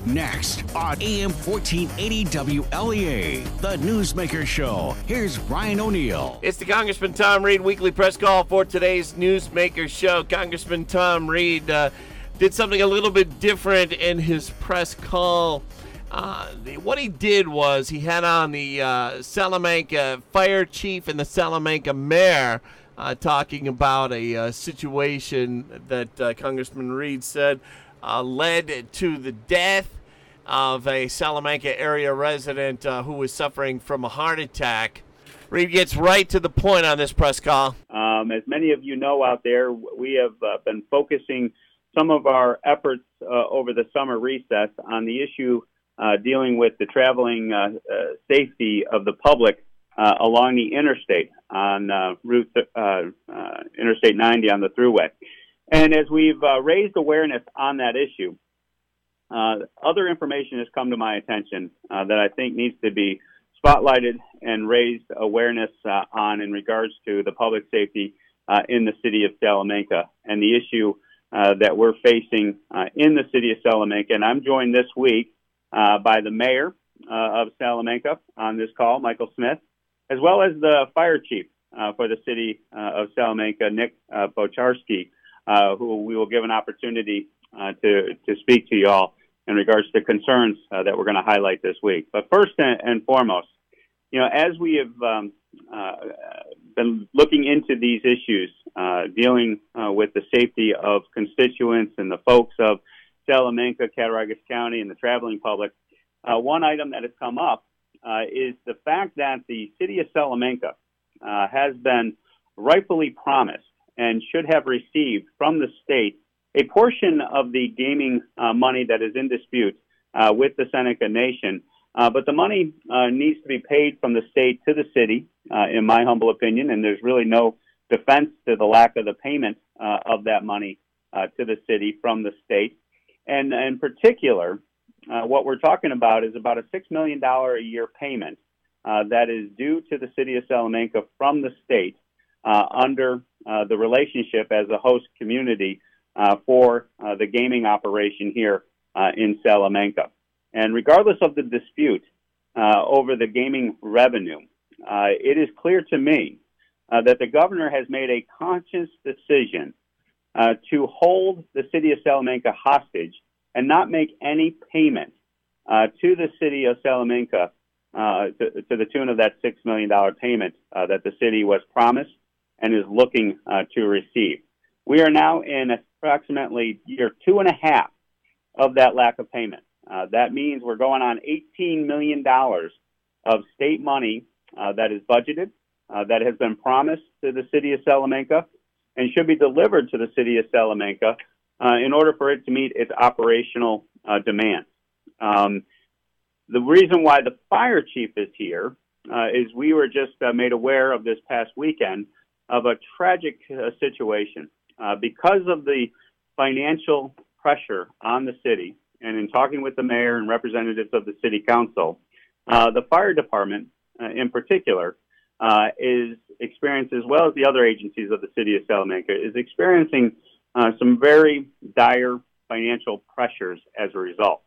Next on AM 1480 WLEA, the Newsmaker Show. Here's Brian O'Neill. It's the Congressman Tom Reed weekly press call for today's Newsmaker Show. Congressman Tom Reed did something a little bit different in his press call. What he did was he had on the Salamanca fire chief and the Salamanca mayor talking about a situation that Congressman Reed said led to the death of a Salamanca area resident who was suffering from a heart attack. Reed gets right to the point on this press call. As many of you know out there, we have been focusing some of our efforts over the summer recess on the issue dealing with the traveling safety of the public along the interstate on Interstate 90 on the thruway. And as we've raised awareness on that issue, other information has come to my attention that I think needs to be spotlighted and raised awareness on in regards to the public safety in the city of Salamanca and the issue that we're facing in the city of Salamanca. And I'm joined this week by the mayor of Salamanca on this call, Michael Smith, as well as the fire chief for the city of Salamanca, Nick Bocharski, who we will give an opportunity to speak to you all in regards to concerns that we're going to highlight this week. But first and foremost, as we have been looking into these issues, dealing with the safety of constituents and the folks of Salamanca, Cattaraugus County, and the traveling public, one item that has come up is the fact that the city of Salamanca has been rightfully promised and should have received from the state a portion of the gaming money that is in dispute with the Seneca Nation. But the money needs to be paid from the state to the city, in my humble opinion, and there's really no defense to the lack of the payment of that money to the city from the state. And in particular, what we're talking about is about a $6 million a year payment that is due to the city of Salamanca from the state under the relationship as a host community for the gaming operation here in Salamanca. And regardless of the dispute over the gaming revenue, it is clear to me that the governor has made a conscious decision to hold the city of Salamanca hostage and not make any payment to the city of Salamanca to the tune of that $6 million payment that the city was promised and is looking to receive. We are now in approximately year 2.5 of that lack of payment. That means we're going on $18 million of state money that is budgeted, that has been promised to the city of Salamanca and should be delivered to the city of Salamanca in order for it to meet its operational demands. The reason why the fire chief is here is we were just made aware of this past weekend of a tragic situation. Because of the financial pressure on the city, and in talking with the mayor and representatives of the city council, the fire department in particular is experiencing, as well as the other agencies of the city of Salamanca, is experiencing some very dire financial pressures as a result.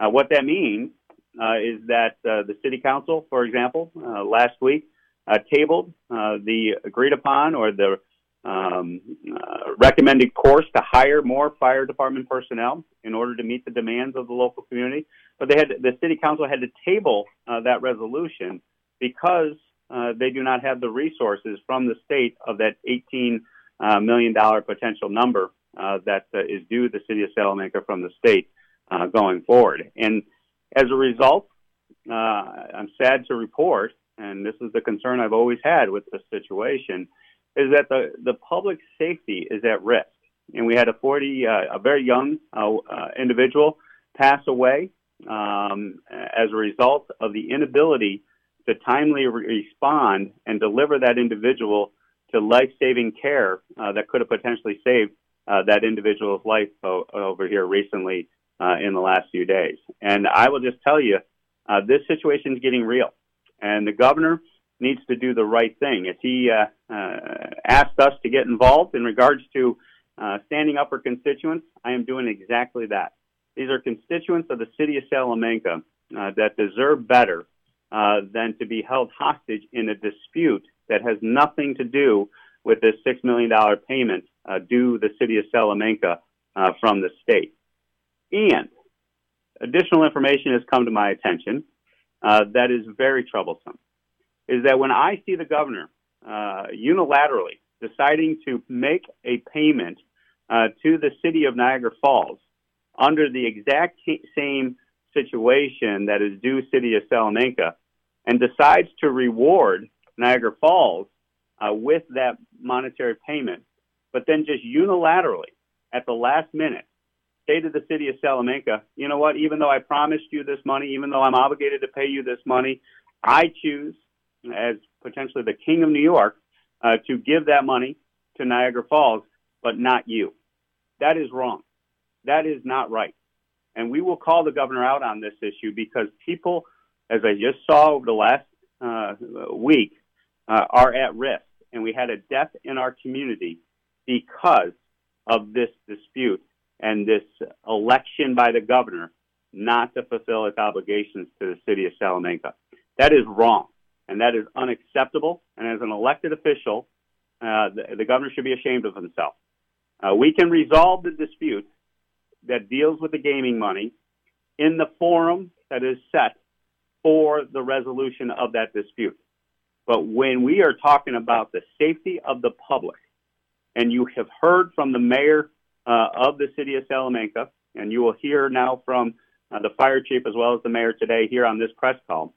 What that means is that the city council, for example, last week tabled the agreed upon or the recommended course to hire more fire department personnel in order to meet the demands of the local community. But the city council had to table that resolution because they do not have the resources from the state of that $18 million potential number that is due the city of Salamanca from the state going forward. And as a result, I'm sad to report, and this is the concern I've always had with this situation, is that the public safety is at risk. And we had a very young individual pass away as a result of the inability to timely respond and deliver that individual to life-saving care that could have potentially saved that individual's life over here recently in the last few days. And I will just tell you, this situation is getting real. And the governor needs to do the right thing. As he asked us to get involved in regards to standing up for constituents, I am doing exactly that. These are constituents of the city of Salamanca that deserve better than to be held hostage in a dispute that has nothing to do with this $6 million payment due the city of Salamanca from the state. And additional information has come to my attention that is very troublesome, is that when I see the governor unilaterally deciding to make a payment to the city of Niagara Falls under the exact same situation that is due city of Salamanca, and decides to reward Niagara Falls with that monetary payment, but then just unilaterally at the last minute say to the city of Salamanca, you know what, even though I promised you this money, even though I'm obligated to pay you this money, I choose, as potentially the king of New York, to give that money to Niagara Falls, but not you. That is wrong. That is not right. And we will call the governor out on this issue because people, as I just saw over the last week, are at risk. And we had a death in our community because of this dispute and this election by the governor not to fulfill its obligations to the city of Salamanca. That is wrong, and that is unacceptable. And as an elected official, the governor should be ashamed of himself. We can resolve the dispute that deals with the gaming money in the forum that is set for the resolution of that dispute. But when we are talking about the safety of the public, and you have heard from the mayor of the city of Salamanca, and you will hear now from the fire chief as well as the mayor today here on this press call,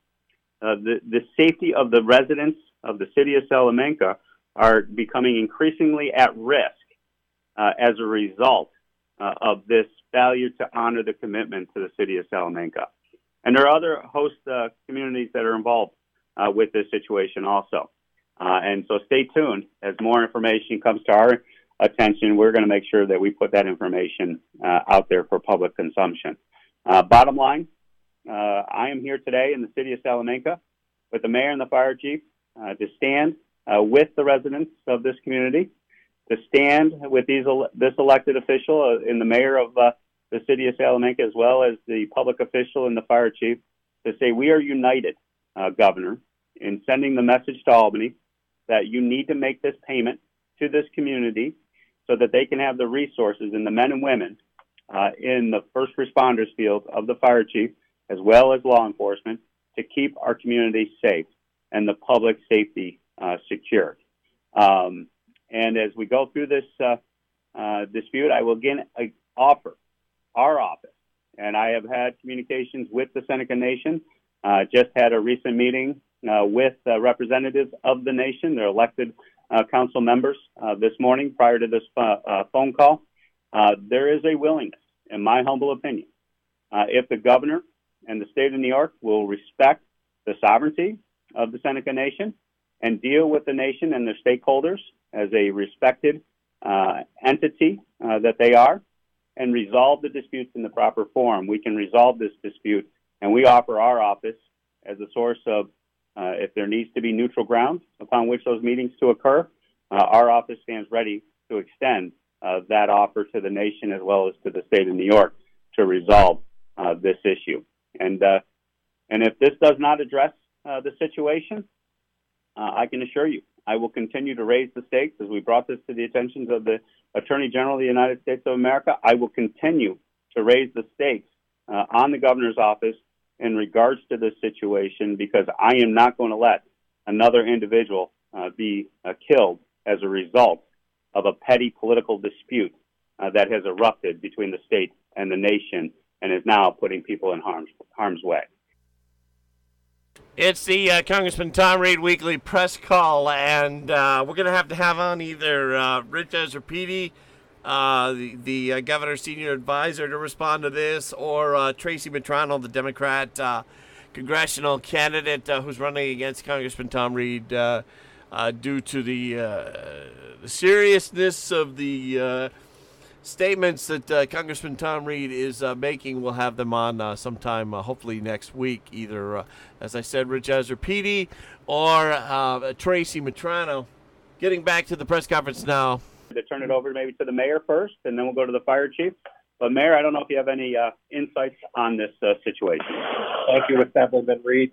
the safety of the residents of the city of Salamanca are becoming increasingly at risk as a result of this failure to honor the commitment to the city of Salamanca. And there are other host communities that are involved with this situation also. And so stay tuned. As more information comes to our attention, we're going to make sure that we put that information out there for public consumption. Bottom line, I am here today in the city of Salamanca with the mayor and the fire chief to stand with the residents of this community, to stand with this elected official in the mayor of the city of Salamanca, as well as the public official and the fire chief, to say we are united, Governor, in sending the message to Albany that you need to make this payment to this community so that they can have the resources and the men and women in the first responders field of the fire chief, as well as law enforcement, to keep our community safe and the public safety secure. And as we go through this dispute, I will again offer our office, and I have had communications with the Seneca Nation, just had a recent meeting with representatives of the nation, their elected council members this morning prior to this phone call. There is a willingness, in my humble opinion, if the governor and the state of New York will respect the sovereignty of the Seneca Nation and deal with the nation and their stakeholders as a respected entity that they are, and resolve the disputes in the proper form. We can resolve this dispute, and we offer our office as a source of, if there needs to be neutral ground upon which those meetings to occur, our office stands ready to extend that offer to the nation as well as to the state of New York to resolve this issue. And if this does not address the situation, I can assure you, I will continue to raise the stakes as we brought this to the attention of the Attorney General of the United States of America. I will continue to raise the stakes on the governor's office in regards to this situation, because I am not going to let another individual be killed as a result of a petty political dispute that has erupted between the state and the nation and is now putting people in harm's way. It's the Congressman Tom Reed weekly press call, and we're going to have on either Rich Ezerpidi, the governor's senior advisor, to respond to this, or Tracy Matrano, the Democrat congressional candidate who's running against Congressman Tom Reed due to the seriousness of the statements that Congressman Tom Reed is making. We'll have them on sometime, hopefully next week, either, as I said, Rich Ezerpidi or Tracy Matrano. Getting back to the press conference now. To turn it over maybe to the mayor first, and then we'll go to the fire chief. But, Mayor, I don't know if you have any insights on this situation. Thank you, Assemblyman Reed.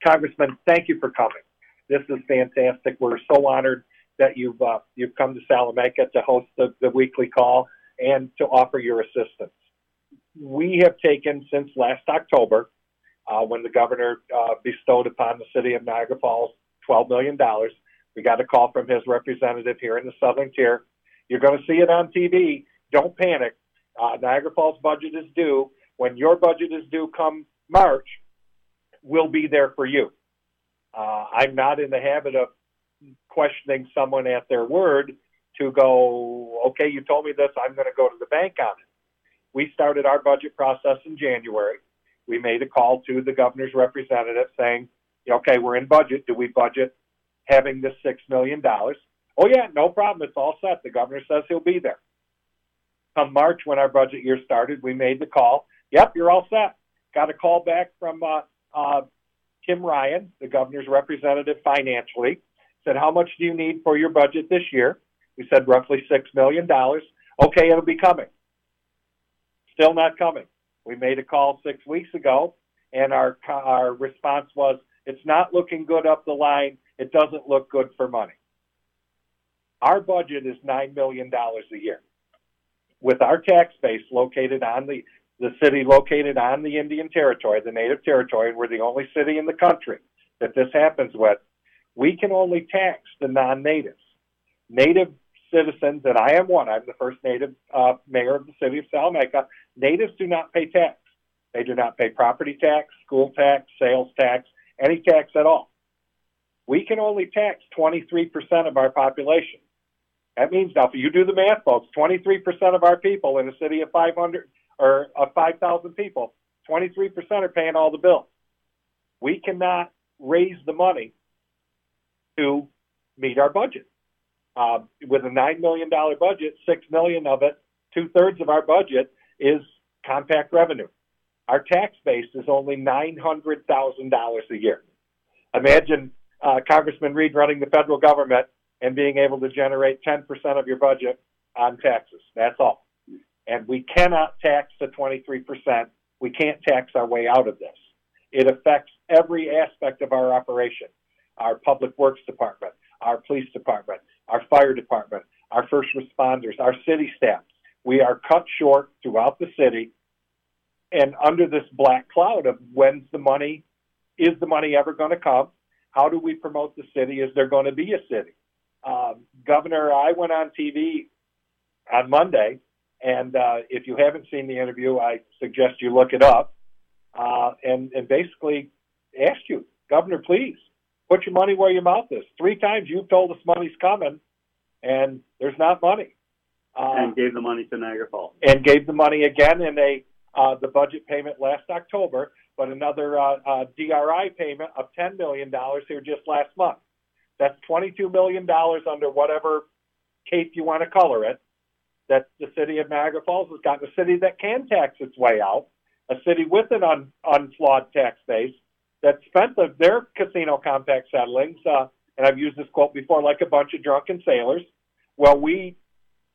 Congressman, thank you for coming. This is fantastic. We're so honored that you've come to Salamanca to host the weekly call and to offer your assistance. We have taken since last October, when the governor bestowed upon the city of Niagara Falls $12 million. We got a call from his representative here in the Southern Tier. You're going to see it on TV. Don't panic. Niagara Falls budget is due. When your budget is due come March, we'll be there for you. I'm not in the habit of questioning someone at their word to go, okay, you told me this, I'm going to go to the bank on it. We started our budget process in January. We made a call to the governor's representative saying, okay, we're in budget. Do we budget having this $6 million? Oh, yeah, no problem. It's all set. The governor says he'll be there. Come March, when our budget year started, we made the call. Yep, you're all set. Got a call back from Kim Ryan, the governor's representative financially. Said, how much do you need for your budget this year? We said roughly $6 million. Okay, it'll be coming. Still not coming. We made a call 6 weeks ago, and our response was, it's not looking good up the line. It doesn't look good for money. Our budget is $9 million a year. With our tax base located on the city located on the Indian Territory, the Native Territory, and we're the only city in the country that this happens with, we can only tax the non-natives. Native citizens, and I am one, I'm the first Native mayor of the city of Salamanca, natives do not pay tax. They do not pay property tax, school tax, sales tax, any tax at all. We can only tax 23% of our population. That means, now, if you do the math, folks, 23% of our people in a city of 500 or of 5,000 people, 23% are paying all the bills. We cannot raise the money to meet our budget. With a $9 million budget, $6 million of it, 2/3 of our budget is compact revenue. Our tax base is only $900,000 a year. Imagine Congressman Reed running the federal government and being able to generate 10% of your budget on taxes. That's all. And we cannot tax the 23%. We can't tax our way out of this. It affects every aspect of our operation, our public works department, our police department, our fire department, our first responders, our city staff. We are cut short throughout the city and under this black cloud of when's the money, is the money ever going to come? How do we promote the city? Is there going to be a city? Governor, I went on TV on Monday, and if you haven't seen the interview, I suggest you look it up, and basically asked you, Governor, please, put your money where your mouth is. 3 times you've told us money's coming, and there's not money. And gave the money to Niagara Falls. And gave the money again in the budget payment last October, but another DRI payment of $10 million here just last month. That's $22 million under whatever cape you want to color it, that the city of Niagara Falls has got, a city that can tax its way out, a city with an unflawed tax base that spent their casino compact settlings, and I've used this quote before, like a bunch of drunken sailors. Well, we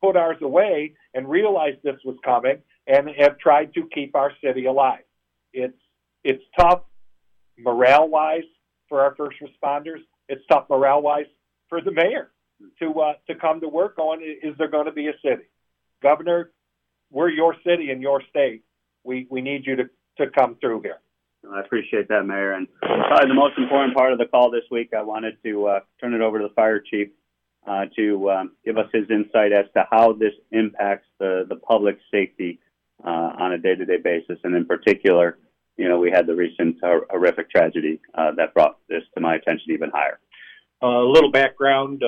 put ours away and realized this was coming and have tried to keep our city alive. It's tough morale-wise for our first responders. It's tough morale-wise for the mayor to come to work on, is there going to be a city? Governor, we're your city and your state. We need you to come through here. I appreciate that, Mayor. And probably the most important part of the call this week, I wanted to turn it over to the fire chief to give us his insight as to how this impacts the public safety on a day-to-day basis. And in particular, we had the recent horrific tragedy that brought this to my attention even higher. A little background.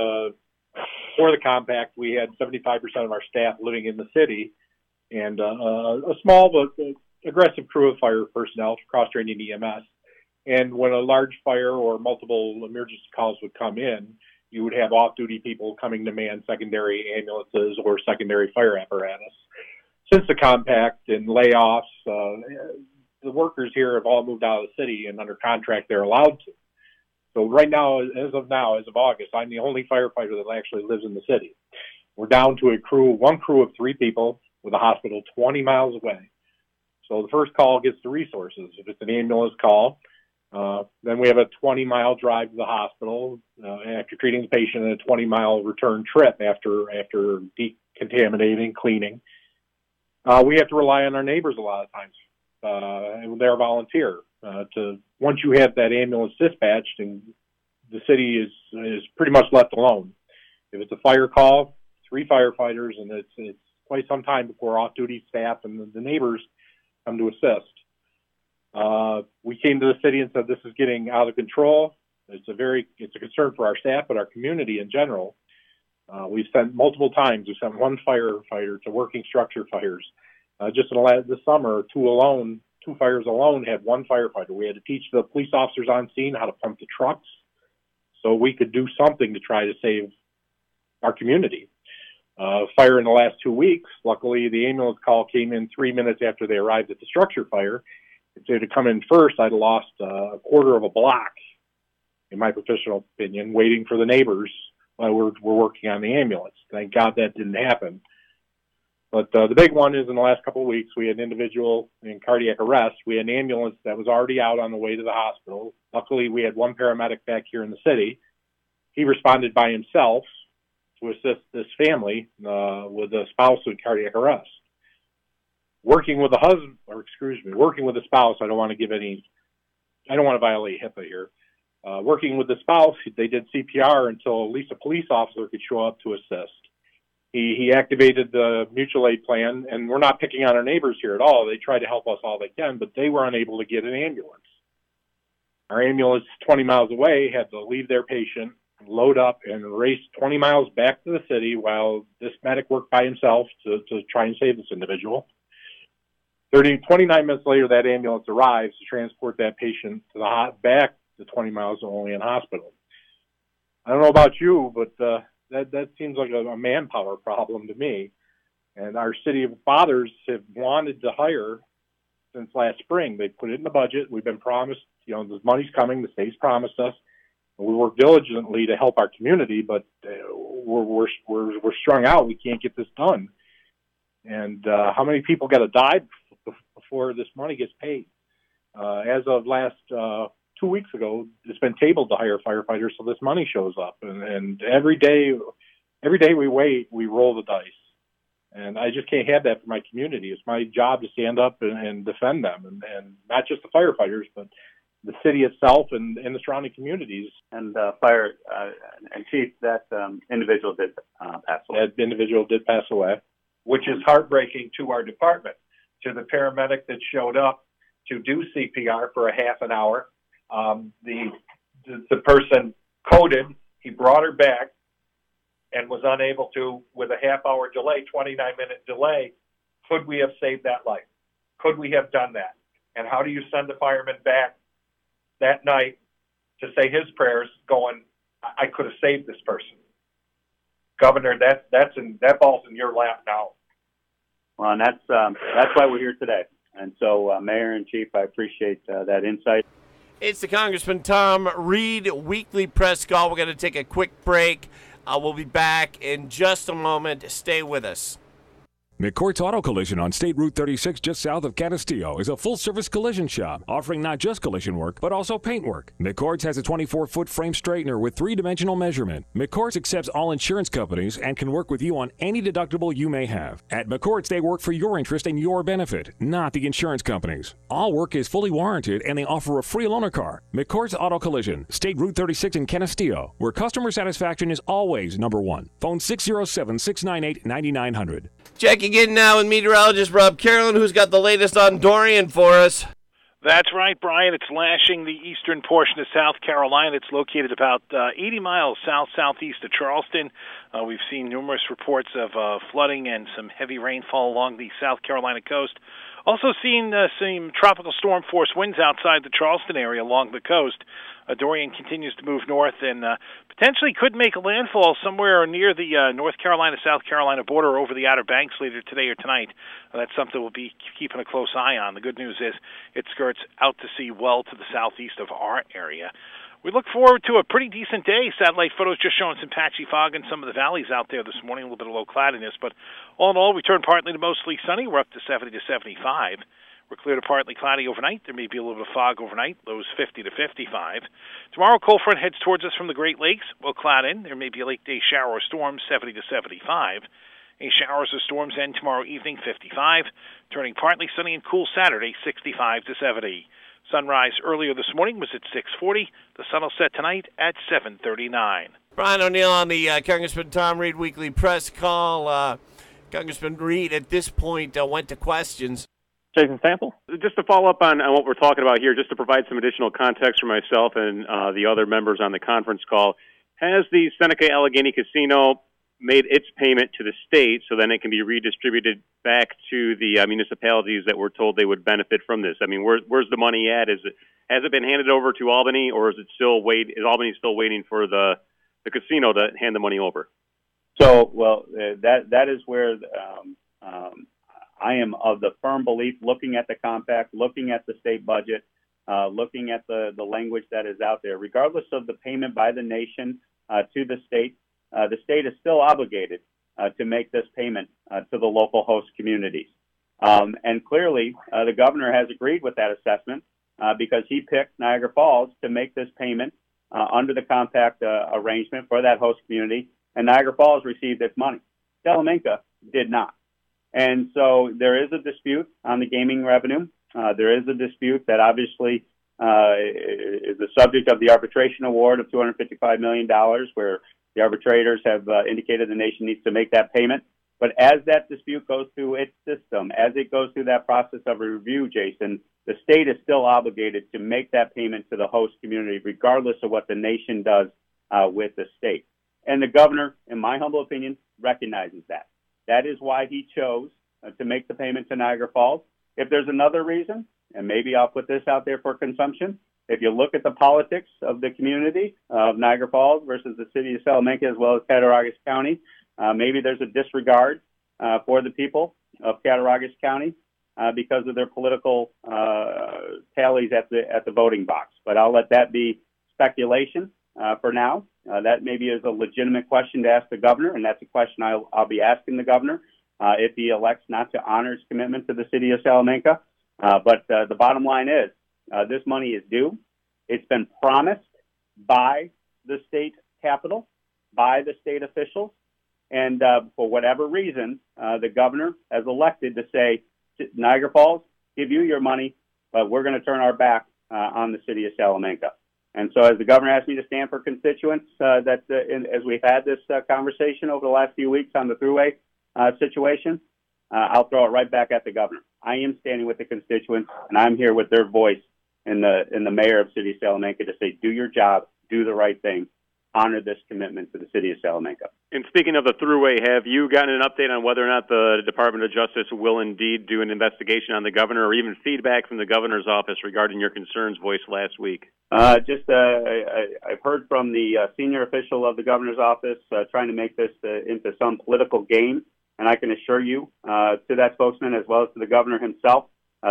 For the compact, we had 75% of our staff living in the city and a small but aggressive crew of fire personnel, cross-training EMS. And when a large fire or multiple emergency calls would come in, you would have off-duty people coming to man secondary ambulances or secondary fire apparatus. Since the compact and layoffs, the workers here have all moved out of the city, and under contract they're allowed to. So right now, as of August, I'm the only firefighter that actually lives in the city. We're down to one crew of 3 people, with a hospital 20 miles away. So the first call gets the resources. If it's an ambulance call, then we have a 20-mile drive to the hospital after treating the patient, and a 20-mile return trip after decontaminating, cleaning. We have to rely on our neighbors a lot of times, and they're volunteer. Once you have that ambulance dispatched, and the city is pretty much left alone. If it's a fire call, 3 firefighters, and it's quite some time before off-duty staff and the neighbors come to assist. We came to the city and said this is getting out of control. It's a concern for our staff, but our community in general. We've sent multiple times. We sent 1 firefighter to working structure fires. Just in this summer, 2 fires alone had 1 firefighter. We had to teach the police officers on scene how to pump the trucks so we could do something to try to save our community. Fire in the last 2 weeks, luckily the ambulance call came in 3 minutes after they arrived at the structure fire. If they had come in first, I'd lost a quarter of a block, in my professional opinion, waiting for the neighbors while we're working on the ambulance. Thank God that didn't happen. But the big one is in the last couple of weeks, we had an individual in cardiac arrest. We had an ambulance that was already out on the way to the hospital. Luckily, we had 1 paramedic back here in the city. He responded by himself to assist this family with a spouse in cardiac arrest. Working with the spouse, I don't want to violate HIPAA here. Working with the spouse, they did CPR until at least a police officer could show up to assist. He activated the mutual aid plan, and we're not picking on our neighbors here at all. They try to help us all they can, but they were unable to get an ambulance. Our ambulance 20 miles away had to leave their patient, load up, and race 20 miles back to the city while this medic worked by himself to try and save this individual. 29 minutes later, that ambulance arrives to transport that patient back to 20 miles only in hospital. I don't know about you, but that seems like a manpower problem to me. And our city of fathers have wanted to hire since last spring. They put it in the budget. We've been promised, the money's coming. The state's promised us. We work diligently to help our community, but we're strung out. We can't get this done. And how many people got to die before this money gets paid? As of last 2 weeks ago, it's been tabled to hire firefighters, so this money shows up. And every day we wait, we roll the dice. And I just can't have that for my community. It's my job to stand up and defend them, and not just the firefighters, but the city itself and the surrounding communities. And fire and chief, that individual did pass away. That individual did pass away, which is heartbreaking to our department, to the paramedic that showed up to do CPR for a half an hour. The person coded. He brought her back and was unable to, with a half-hour delay, 29-minute delay. Could we have saved that life? Could we have done that? And how do you send a fireman back that night to say his prayers going, I could have saved this person? Governor, that ball's in your lap now. Well, and that's why we're here today. And so, Mayor and Chief, I appreciate that insight. It's the Congressman Tom Reed weekly press call. We're going to take a quick break. We'll be back in just a moment. Stay with us. McCourt's Auto Collision on State Route 36 just south of Canastillo is a full-service collision shop offering not just collision work, but also paint work. McCourt's has a 24-foot frame straightener with 3-dimensional measurement. McCourt's accepts all insurance companies and can work with you on any deductible you may have. At McCourt's, they work for your interest and your benefit, not the insurance companies. All work is fully warranted and they offer a free loaner car. McCourt's Auto Collision, State Route 36 in Canastillo, where customer satisfaction is always number one. Phone 607-698-9900. Checking in now with meteorologist Rob Carolyn, who's got the latest on Dorian for us. That's right, Brian. It's lashing the eastern portion of South Carolina. It's located about 80 miles southeast of Charleston. We've seen numerous reports of flooding and some heavy rainfall along the South Carolina coast. Also seen some tropical storm force winds outside the Charleston area along the coast. Dorian continues to move north and potentially could make a landfall somewhere near the North Carolina-South Carolina border over the Outer Banks later today or tonight. That's something we'll be keeping a close eye on. The good news is it skirts out to sea well to the southeast of our area. We look forward to a pretty decent day. Satellite photos just showing some patchy fog in some of the valleys out there this morning, a little bit of low cloudiness. But all in all, we turn partly to mostly sunny. We're up to 70 to 75. We're clear to partly cloudy overnight. There may be a little bit of fog overnight, lows 50 to 55. Tomorrow, cold front heads towards us from the Great Lakes. We'll cloud in. There may be a late day shower or storm, 70 to 75. Any showers or storms end tomorrow evening, 55. Turning partly sunny and cool Saturday, 65 to 70. Sunrise earlier this morning was at 6:40. The sun will set tonight at 7:39. Brian O'Neill on the Congressman Tom Reed weekly press call. Congressman Reed, at this point, went to questions. Jason Sample. Just to follow up on what we're talking about here, just to provide some additional context for myself and the other members on the conference call, has the Seneca Allegheny Casino made its payment to the state so then it can be redistributed back to the municipalities that were told they would benefit from this? I mean, where's the money at? Has it been handed over to Albany, or is Albany still waiting for the casino to hand the money over? So, well, that is where I am of the firm belief, looking at the compact, looking at the state budget, looking at the language that is out there, regardless of the payment by the nation to the state is still obligated to make this payment to the local host communities. And clearly, the governor has agreed with that assessment because he picked Niagara Falls to make this payment under the compact arrangement for that host community, and Niagara Falls received its money. Salamanca did not. And so there is a dispute on the gaming revenue. There is a dispute that obviously is the subject of the arbitration award of $255 million, where the arbitrators have indicated the nation needs to make that payment. But as that dispute goes through its system, as it goes through that process of a review, Jason, the state is still obligated to make that payment to the host community, regardless of what the nation does with the state. And the governor, in my humble opinion, recognizes that. That is why he chose to make the payment to Niagara Falls. If there's another reason, and maybe I'll put this out there for consumption, if you look at the politics of the community of Niagara Falls versus the city of Salamanca as well as Cattaraugus County, maybe there's a disregard for the people of Cattaraugus County because of their political tallies at the voting box. But I'll let that be speculation for now. That maybe is a legitimate question to ask the governor, and that's a question I'll be asking the governor if he elects not to honor his commitment to the city of Salamanca. But the bottom line is this money is due. It's been promised by the state capitol, by the state officials, and for whatever reason, the governor has elected to say, Niagara Falls, give you your money, but we're going to turn our back on the city of Salamanca. And so as the governor asked me to stand for constituents, as we've had this conversation over the last few weeks on the thruway situation, I'll throw it right back at the governor. I am standing with the constituents, and I'm here with their voice in the mayor of the city of Salamanca to say, do your job, do the right thing, honor this commitment to the city of Salamanca. And speaking of the thruway, have you gotten an update on whether or not the Department of Justice will indeed do an investigation on the governor, or even feedback from the governor's office regarding your concerns voiced last week? I've heard from the senior official of the governor's office trying to make this into some political game, and I can assure you to that spokesman as well as to the governor himself,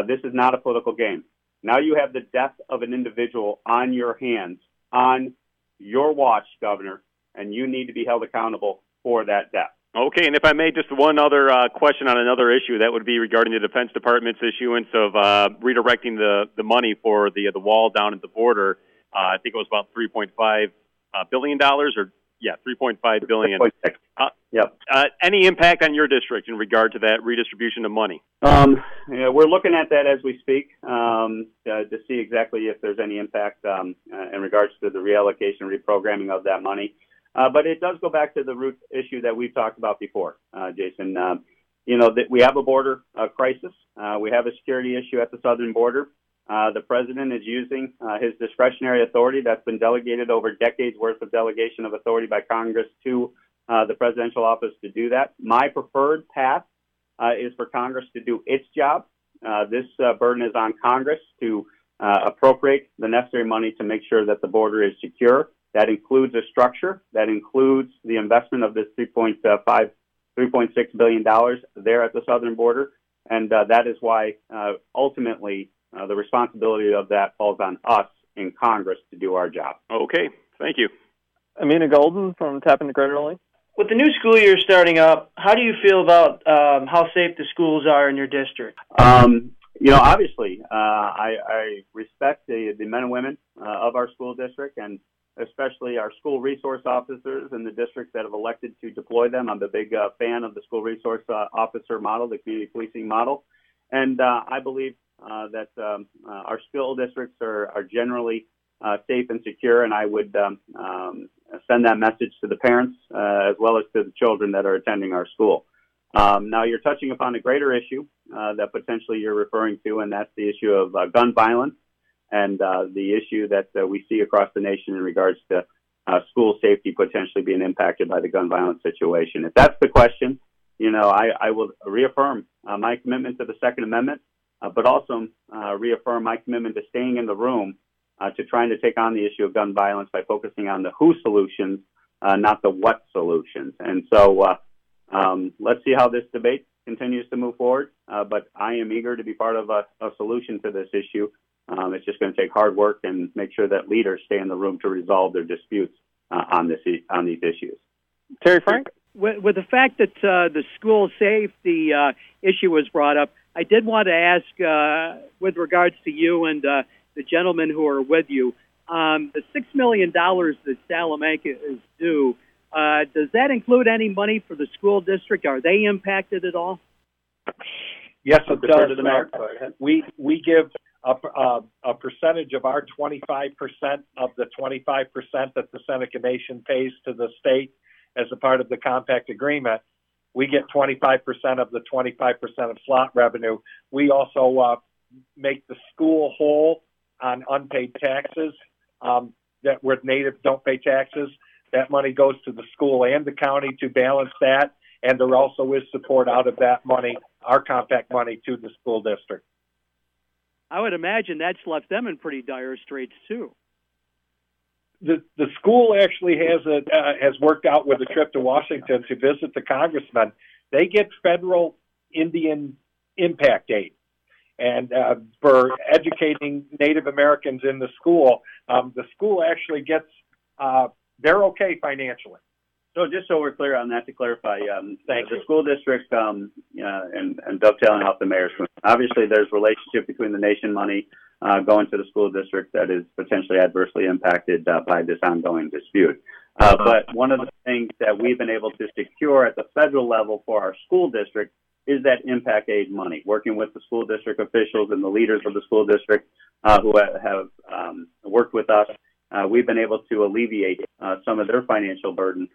this is not a political game. Now you have the death of an individual on your hands, on your watch, Governor, and you need to be held accountable for that death. Okay, and if I may, just one other question on another issue, that would be regarding the Defense Department's issuance of redirecting the money for the wall down at the border. I think it was about $3.5 billion, $3.5 billion. Yep. Any impact on your district in regard to that redistribution of money? We're looking at that as we speak to see exactly if there's any impact in regards to the reallocation, reprogramming of that money. But it does go back to the root issue that we've talked about before, Jason. That we have a border crisis. We have a security issue at the southern border. The president is using his discretionary authority that's been delegated over decades worth of delegation of authority by Congress to the presidential office to do that. My preferred path is for Congress to do its job. This burden is on Congress to appropriate the necessary money to make sure that the border is secure. That includes a structure. That includes the investment of this $3.6 billion there at the southern border. And that is why ultimately the responsibility of that falls on us in Congress to do our job. Okay, thank you. Amina Golden from Tap into Credit Relief. With the new school year starting up, how do you feel about how safe the schools are in your district? Obviously, I respect the men and women of our school district, and especially our school resource officers in the districts that have elected to deploy them. I'm a big fan of the school resource officer model, the community policing model. And I believe that our school districts are generally safe and secure, and I would send that message to the parents as well as to the children that are attending our school. Now, you're touching upon a greater issue that potentially you're referring to, and that's the issue of gun violence and the issue that we see across the nation in regards to school safety potentially being impacted by the gun violence situation. If that's the question, I will reaffirm my commitment to the Second Amendment, but also reaffirm my commitment to staying in the room to trying to take on the issue of gun violence by focusing on the who solutions, not the what solutions. And so let's see how this debate continues to move forward, but I am eager to be part of a solution to this issue. It's just going to take hard work and make sure that leaders stay in the room to resolve their disputes on these issues. Terry Frank? With the fact that the school safety issue was brought up, I did want to ask, with regards to you and the gentlemen who are with you, the $6 million that Salamanca is due, does that include any money for the school district? Are they impacted at all? Yes, it does. We give a percentage of our 25% of the 25% that the Seneca Nation pays to the state as a part of the compact agreement. We get 25% of the 25% of slot revenue. We also make the school whole on unpaid taxes that where natives don't pay taxes. That money goes to the school and the county to balance that, and there also is support out of that money, our compact money, to the school district. I would imagine that's left them in pretty dire straits too. The school actually has worked out with a trip to Washington to visit the congressman. They get federal Indian impact aid, and for educating Native Americans in the school actually gets they're okay financially. So just so we're clear on that, to clarify, the school district and dovetailing off the mayor's, obviously there's a relationship between the nation money going to the school district that is potentially adversely impacted by this ongoing dispute. But one of the things that we've been able to secure at the federal level for our school district is that impact aid money, working with the school district officials and the leaders of the school district who have worked with us. We've been able to alleviate some of their financial burden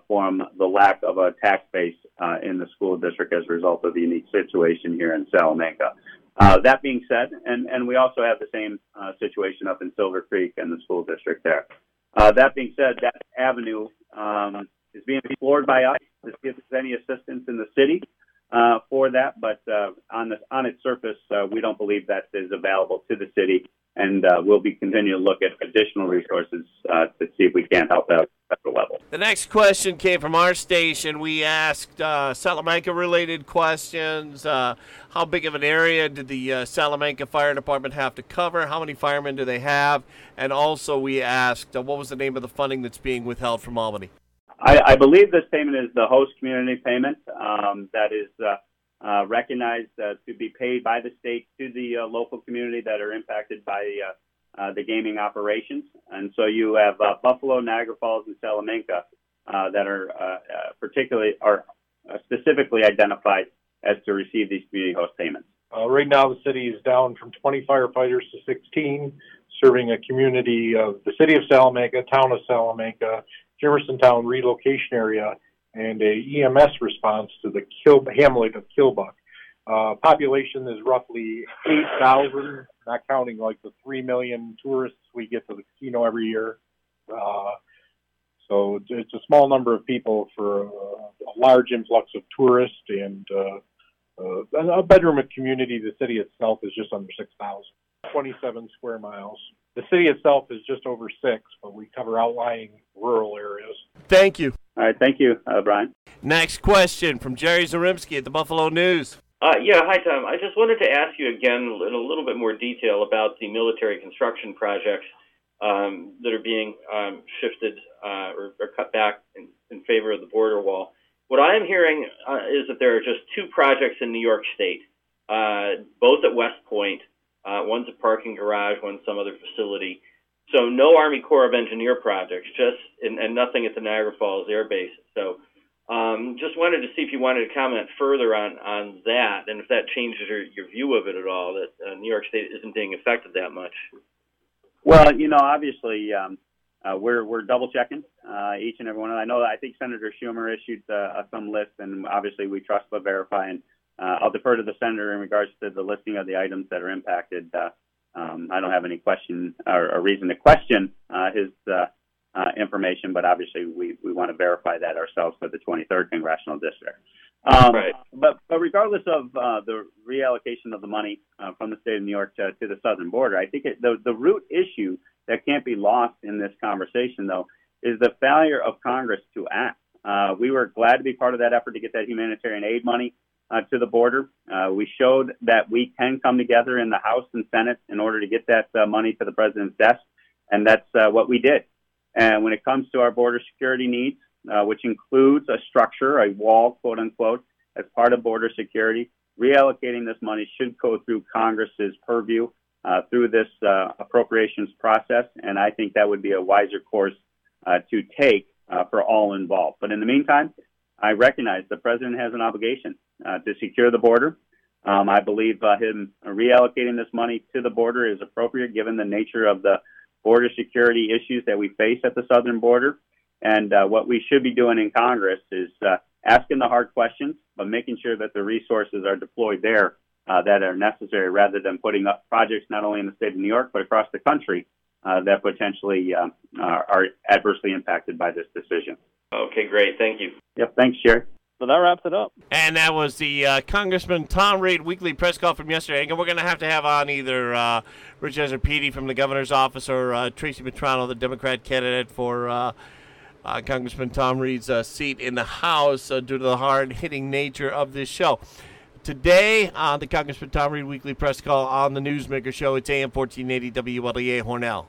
from the lack of a tax base in the school district as a result of the unique situation here in Salamanca. That being said, and we also have the same situation up in Silver Creek and the school district there. That being said, that avenue is being explored by us to see if there's any assistance in the city for that, but on its surface, we don't believe that is available to the city, and we'll be continuing to look at additional resources to see if we can help out at the level. The next question came from our station. We asked Salamanca-related questions. How big of an area did the Salamanca Fire Department have to cover? How many firemen do they have? And also we asked, what was the name of the funding that's being withheld from Albany? I believe this payment is the host community payment that is recognized to be paid by the state to the local community that are impacted by the gaming operations. And so you have Buffalo, Niagara Falls, and Salamanca that are specifically identified as to receive these community host payments. Right now, the city is down from 20 firefighters to 16, serving a community of the city of Salamanca, town of Salamanca, Jeffersontown relocation area, and a EMS response to the hamlet of Kilbuck. Population is roughly 8,000, not counting like the 3 million tourists we get to the casino every year. So it's a small number of people for a large influx of tourists, and a bedroom community. The city itself is just under 6,000, 27 square miles. The city itself is just over 6, but we cover outlying rural areas. Thank you. All right, thank you, Brian. Next question from Jerry Zarimsky at the Buffalo News. Yeah, hi, Tom. I just wanted to ask you again in a little bit more detail about the military construction projects that are being shifted or cut back in favor of the border wall. What I am hearing is that there are just two projects in New York State, both at West Point. One's a parking garage, one's some other facility. So no Army Corps of Engineer projects, and nothing at the Niagara Falls Air Base. So just wanted to see if you wanted to comment further on that, and if that changes your view of it at all, that New York State isn't being affected that much. Well, obviously, we're double checking each and every one. I think Senator Schumer issued some list, and obviously we trust but verify. And I'll defer to the senator in regards to the listing of the items that are impacted. I don't have any question or reason to question his information, but obviously we want to verify that ourselves for the 23rd Congressional District. Right. But regardless of the reallocation of the money from the state of New York to the southern border, I think the root issue that can't be lost in this conversation, though, is the failure of Congress to act. We were glad to be part of that effort to get that humanitarian aid money to the border. We showed that we can come together in the House and Senate in order to get that money to the president's desk, and that's what we did. And when it comes to our border security needs, which includes a structure, a wall, quote unquote, as part of border security, reallocating this money should go through Congress's purview through this appropriations process, and I think that would be a wiser course to take for all involved. But in the meantime, I recognize the president has an obligation to secure the border. I believe him reallocating this money to the border is appropriate given the nature of the border security issues that we face at the southern border. And what we should be doing in Congress is asking the hard questions, but making sure that the resources are deployed there that are necessary, rather than putting up projects not only in the state of New York, but across the country that potentially are adversely impacted by this decision. Okay, great. Thank you. Yep. Thanks, Jerry. So that wraps it up. And that was the Congressman Tom Reed weekly press call from yesterday. And we're going to have on either Rich Ezerpidi from the governor's office or Tracy Matrano, the Democrat candidate for Congressman Tom Reed's seat in the House due to the hard-hitting nature of this show. Today, the Congressman Tom Reed weekly press call on the Newsmaker show. It's AM 1480 WLEA Hornell.